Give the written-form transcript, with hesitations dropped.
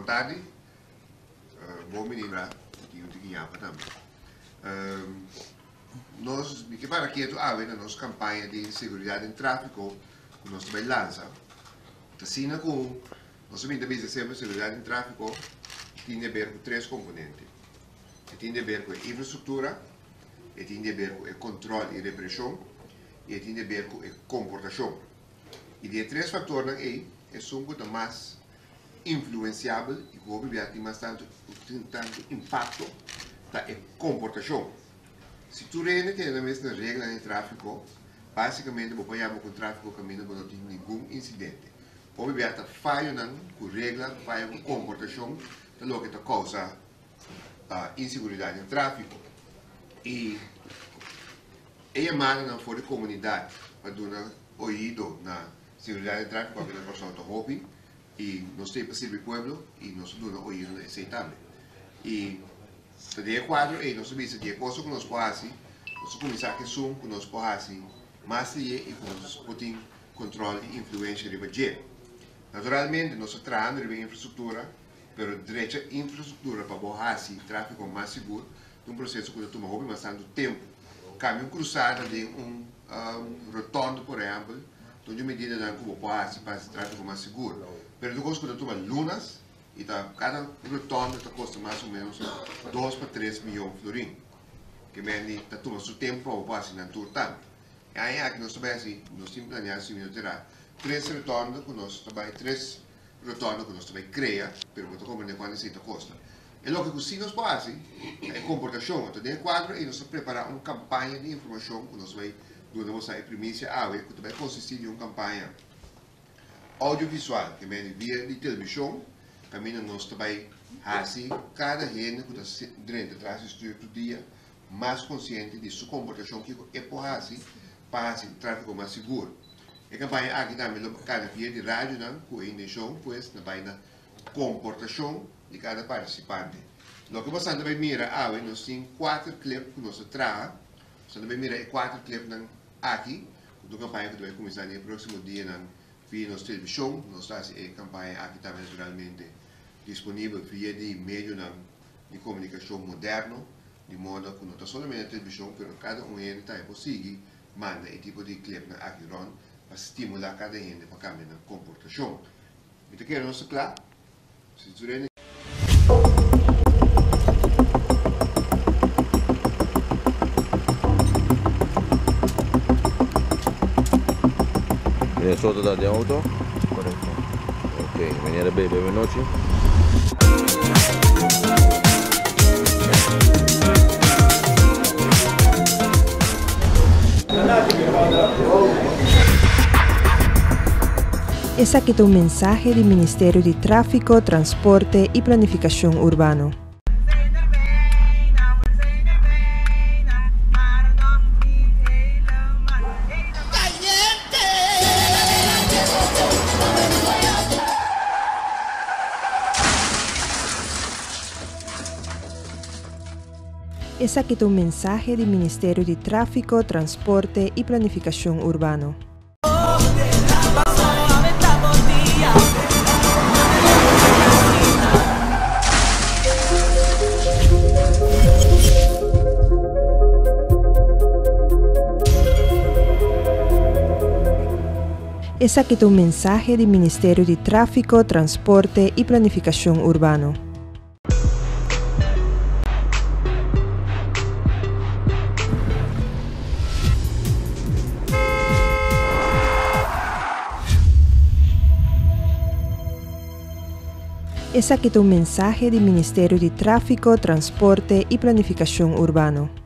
boa tarde. Bom menino, que também. Nós, que para aqui na nossa campanha de segurança em tráfego, que nós também lança. Assim, com nós também devemos sempre segurança em tráfego, tem a ver com três componentes. Tem a ver com a infraestrutura, tem a ver com o controle e repressão, e tem a ver com a comportação. E de três fatores aí, são os mais influenciáveis e que obviamente tem tanto impacto na comportação. Se tu tem a mesma regra de tráfego, basicamente você pode com o tráfego caminho quando não tem nenhum incidente. Obviamente falha com regra, falha com comportação, é o que causa insegurança no tráfego. E é mais na fora da comunidade para dar ouvido na segurança de tráfego para que a pessoa está hobby e nós temos para o povo e nós damos ouvido aceitável. E de quadro e nós sabemos que coisa que nós podemos fazer, nós começar que som que nós podemos fazer mais e que nós podemos controle e influência de budget. Naturalmente nós trabalhamos na infraestrutura, mas direito a infraestrutura para fazer tráfego mais seguro, um processo que toma bastante tempo. Caminho cruzado de rotondo, por exemplo, onde medida que você pode fazer tráfego mais seguro. Mas depois que toma lunas, e cada rotonda custa mais ou menos 2 para 3 milhões de florins. Que está tomando seu tempo para fazer na turta. E aí aqui nós também nós temos planeado se terá 3 rotondas que nós também 3 rotondas que nós também cria, mas você compreende quanto isso custa. E o que nós fazemos é comportação. Então, dentro do quadro, nós preparamos uma campanha de informação que nós vamos a primícia que também consiste em uma campanha audiovisual, que é via de televisão. Caminho nós também assim cada gente que está dentro atrás do estúdio do dia mais consciente de sua comportação que é por assim para o tráfego mais seguro. A campanha aqui também cada via de rádio com a intenção pois na comportação de cada participante. O que você também mira nós temos 4 clipes que nós traz, você também mira 4 clipes aqui do campanha que vai começar no próximo dia via nossa televisão, nós temos a campanha aqui também naturalmente disponível via de meio de comunicação moderno, de modo que não está somente na televisão, mas cada está possível manda esse tipo de clipe aqui para estimular cada gente para cambiar na comportação. Então, quero não ser claro? Se você ¿Viene sotto de auto? Correcto. Ok, venire benvenuti. Es aquí un mensaje del Ministerio de Tráfico, Transporte y Planificación Urbano. Es aquí un mensaje del Ministerio de Tráfico, Transporte y Planificación Urbano. Es aquí un mensaje del Ministerio de Tráfico, Transporte y Planificación Urbano. Es aquí un mensaje del Ministerio de Tráfico, Transporte y Planificación Urbano.